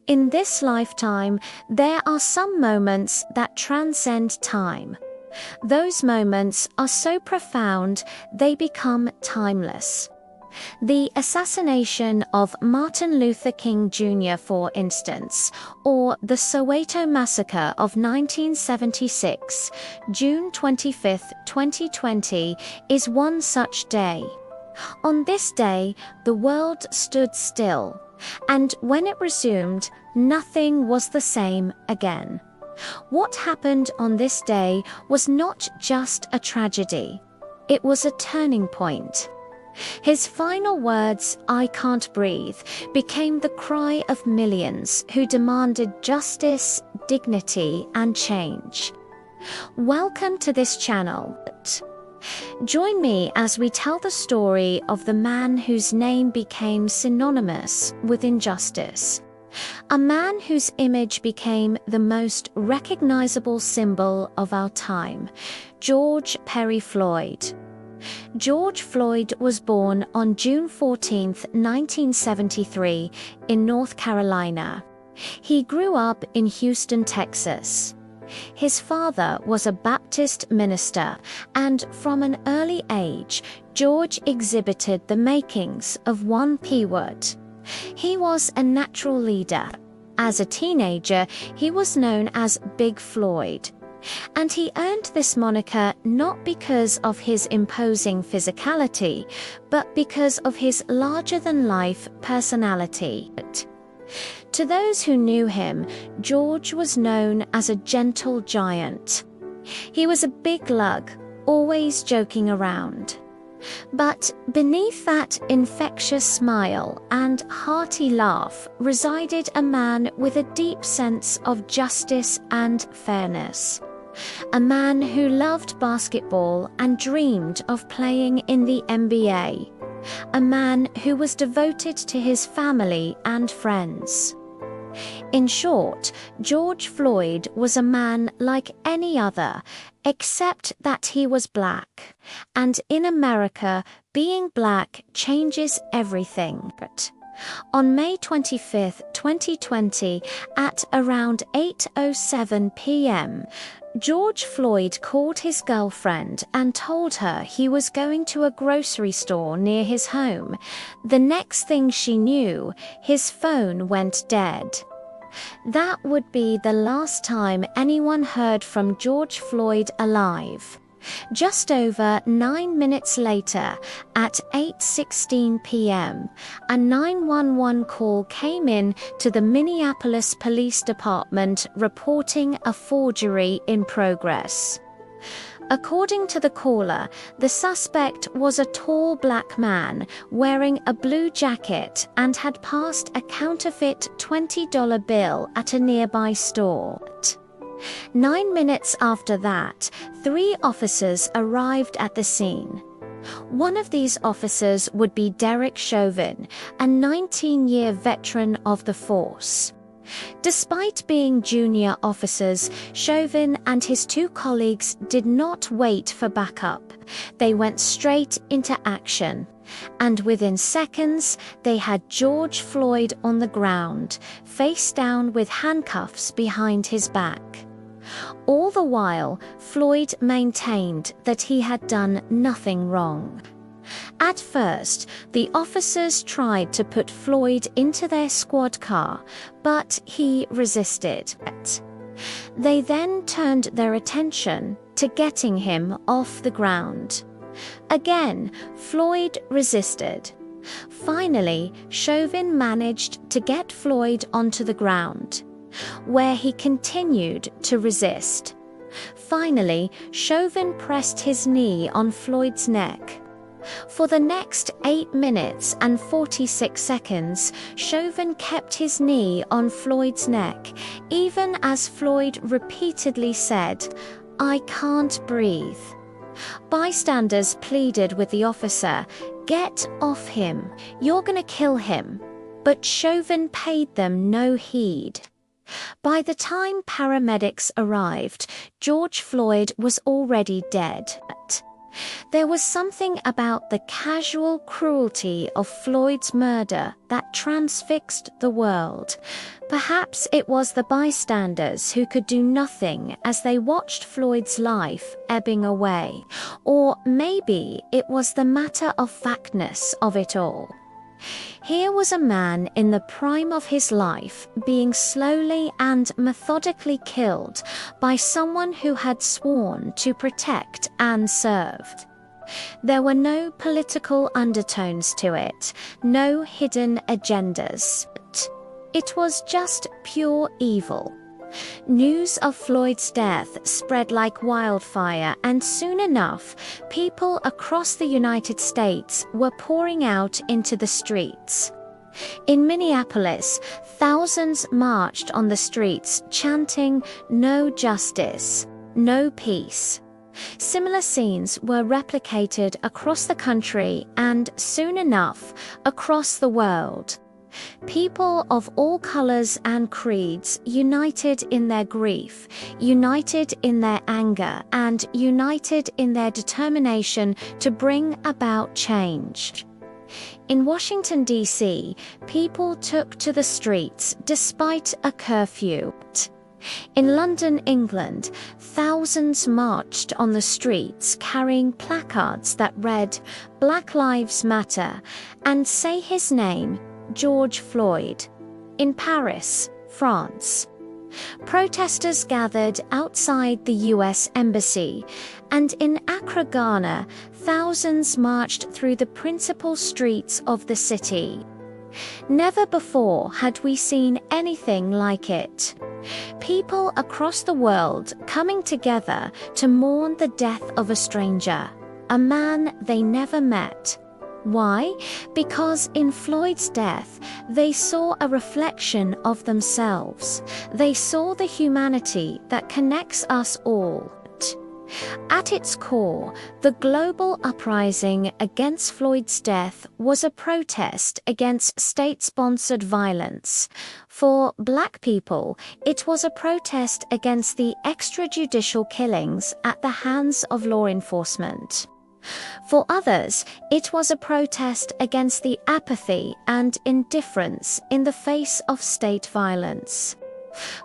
In this lifetime, there are some moments that transcend time. Those moments are so profound, they become timeless. The assassination of Martin Luther King Jr., for instance, or the Soweto massacre of 1976, June 25, 2020, is one such day. On this day, the world stood still, and when it resumed, nothing was the same again. What happened on this day was not just a tragedy, it was a turning point. His final words, "I can't breathe," became the cry of millions who demanded justice, dignity, and change. Welcome to this channel. Join me as we tell the story of the man whose name became synonymous with injustice. A man whose image became the most recognizable symbol of our time, George Perry Floyd. George Floyd was born on June 14, 1973, in North Carolina. He grew up in Houston, Texas. His father was a Baptist minister, and from an early age, George exhibited the makings of one P-word. He was a natural leader. As a teenager, he was known as Big Floyd. And he earned this moniker not because of his imposing physicality, but because of his larger-than-life personality. To those who knew him, George was known as a gentle giant. He was a big lug, always joking around. But beneath that infectious smile and hearty laugh resided a man with a deep sense of justice and fairness. A man who loved basketball and dreamed of playing in the NBA. A man who was devoted to his family and friends. In short, George Floyd was a man like any other, except that he was black. And in America, being black changes everything. On May 25, 2020, at around 8:07 p.m., George Floyd called his girlfriend and told her he was going to a grocery store near his home. The next thing she knew, his phone went dead. That would be the last time anyone heard from George Floyd alive. Just over 9 minutes later, at 8:16 p.m., a 911 call came in to the Minneapolis Police Department reporting a forgery in progress. According to the caller, the suspect was a tall black man wearing a blue jacket and had passed a counterfeit $20 bill at a nearby store. 9 minutes after that, 3 officers arrived at the scene. One of these officers would be Derek Chauvin, a 19-year veteran of the force. Despite being junior officers, Chauvin and his 2 colleagues did not wait for backup. They went straight into action. And within seconds, they had George Floyd on the ground, face down with handcuffs behind his back. All the while, Floyd maintained that he had done nothing wrong. At first, the officers tried to put Floyd into their squad car, but he resisted. They then turned their attention to getting him off the ground. Again, Floyd resisted. Finally, Chauvin managed to get Floyd onto the ground, where he continued to resist. Finally, Chauvin pressed his knee on Floyd's neck. For the next 8 minutes and 46 seconds, Chauvin kept his knee on Floyd's neck, even as Floyd repeatedly said, "I can't breathe." Bystanders pleaded with the officer, "Get off him, you're gonna kill him." But Chauvin paid them no heed. By the time paramedics arrived, George Floyd was already dead. There was something about the casual cruelty of Floyd's murder that transfixed the world. Perhaps it was the bystanders who could do nothing as they watched Floyd's life ebbing away, or maybe it was the matter-of-factness of it all. Here was a man in the prime of his life being slowly and methodically killed by someone who had sworn to protect and serve. There were no political undertones to it, no hidden agendas. It was just pure evil. News of Floyd's death spread like wildfire, and soon enough, people across the United States were pouring out into the streets. In Minneapolis, thousands marched on the streets chanting, "No justice, no peace." Similar scenes were replicated across the country and, soon enough, across the world. People of all colors and creeds united in their grief, united in their anger, and united in their determination to bring about change. In Washington, D.C., people took to the streets despite a curfew. In London, England, thousands marched on the streets carrying placards that read, "Black Lives Matter," and "Say his name, George Floyd." In Paris, France, protesters gathered outside the US Embassy, and in Accra, Ghana, thousands marched through the principal streets of the city. Never before had we seen anything like it. People across the world coming together to mourn the death of a stranger, a man they never met. Why? Because in Floyd's death, they saw a reflection of themselves. They saw the humanity that connects us all. At its core, the global uprising against Floyd's death was a protest against state-sponsored violence. For Black people, it was a protest against the extrajudicial killings at the hands of law enforcement. For others, it was a protest against the apathy and indifference in the face of state violence.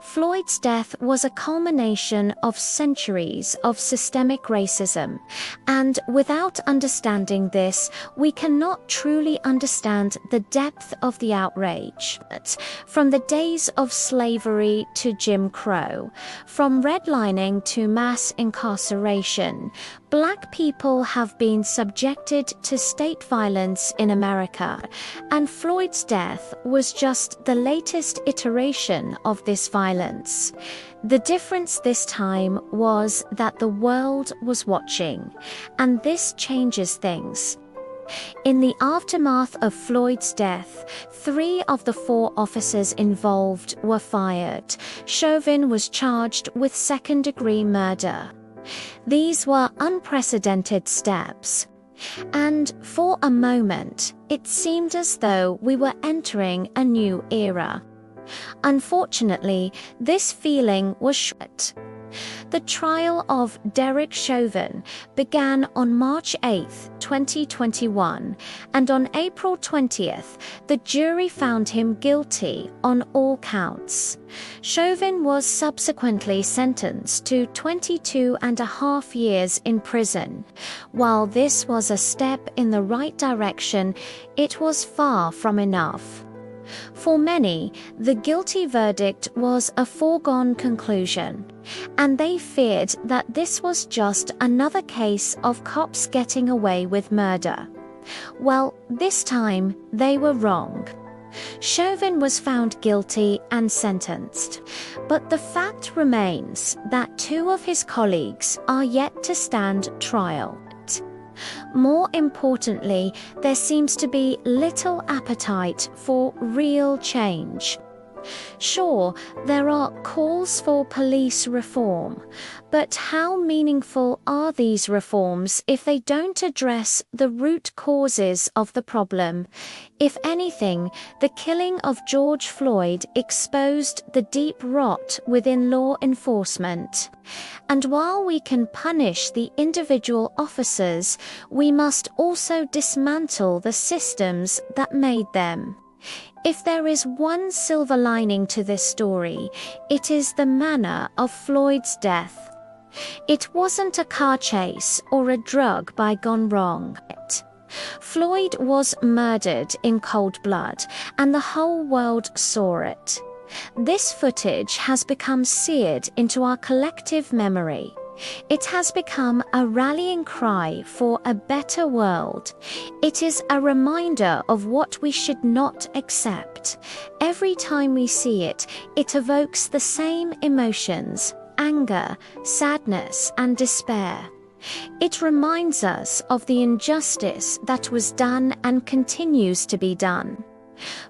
Floyd's death was a culmination of centuries of systemic racism, and without understanding this, we cannot truly understand the depth of the outrage. From the days of slavery to Jim Crow, from redlining to mass incarceration, Black people have been subjected to state violence in America, and Floyd's death was just the latest iteration of this violence. The difference this time was that the world was watching, and this changes things. In the aftermath of Floyd's death, 3 of the 4 officers involved were fired. Chauvin was charged with second-degree murder. These were unprecedented steps. And for a moment, it seemed as though we were entering a new era. Unfortunately, this feeling was short. The trial of Derek Chauvin began on March 8, 2021, and on April 20th, the jury found him guilty on all counts. Chauvin was subsequently sentenced to 22.5 years in prison. While this was a step in the right direction, it was far from enough. For many, the guilty verdict was a foregone conclusion, and they feared that this was just another case of cops getting away with murder. Well, this time they were wrong. Chauvin was found guilty and sentenced, but the fact remains that 2 of his colleagues are yet to stand trial. More importantly, there seems to be little appetite for real change. Sure, there are calls for police reform, but how meaningful are these reforms if they don't address the root causes of the problem? If anything, the killing of George Floyd exposed the deep rot within law enforcement. And while we can punish the individual officers, we must also dismantle the systems that made them. If there is one silver lining to this story, it is the manner of Floyd's death. It wasn't a car chase or a drug buy gone wrong. Floyd was murdered in cold blood, and the whole world saw it. This footage has become seared into our collective memory. It has become a rallying cry for a better world. It is a reminder of what we should not accept. Every time we see it, it evokes the same emotions: anger, sadness, and despair. It reminds us of the injustice that was done and continues to be done.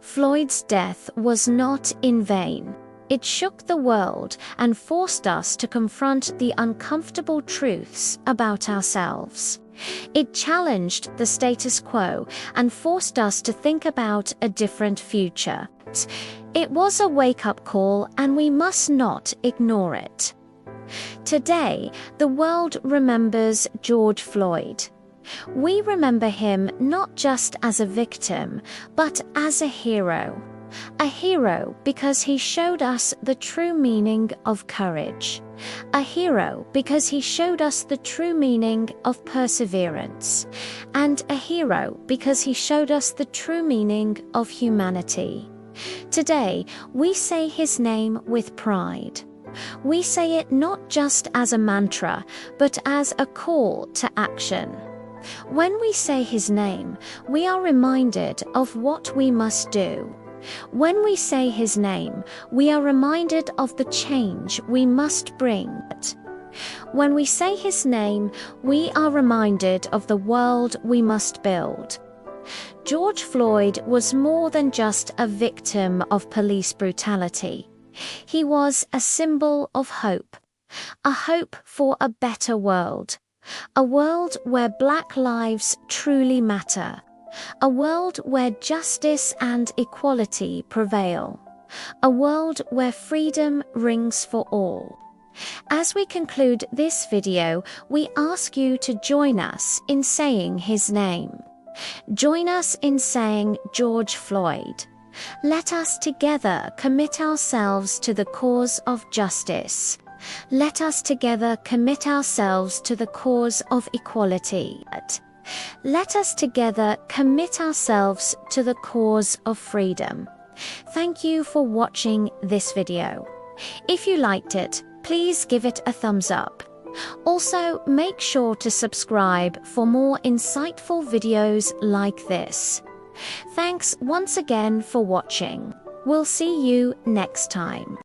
Floyd's death was not in vain. It shook the world and forced us to confront the uncomfortable truths about ourselves. It challenged the status quo and forced us to think about a different future. It was a wake-up call, and we must not ignore it. Today, the world remembers George Floyd. We remember him not just as a victim, but as a hero. A hero because he showed us the true meaning of courage. A hero because he showed us the true meaning of perseverance. And a hero because he showed us the true meaning of humanity. Today, we say his name with pride. We say it not just as a mantra, but as a call to action. When we say his name, we are reminded of what we must do. When we say his name, we are reminded of the change we must bring. When we say his name, we are reminded of the world we must build. George Floyd was more than just a victim of police brutality. He was a symbol of hope, a hope for a better world, a world where Black lives truly matter. A world where justice and equality prevail. A world where freedom rings for all. As we conclude this video, we ask you to join us in saying his name. Join us in saying George Floyd. Let us together commit ourselves to the cause of justice. Let us together commit ourselves to the cause of equality. Let us together commit ourselves to the cause of freedom. Thank you for watching this video. If you liked it, please give it a thumbs up. Also, make sure to subscribe for more insightful videos like this. Thanks once again for watching. We'll see you next time.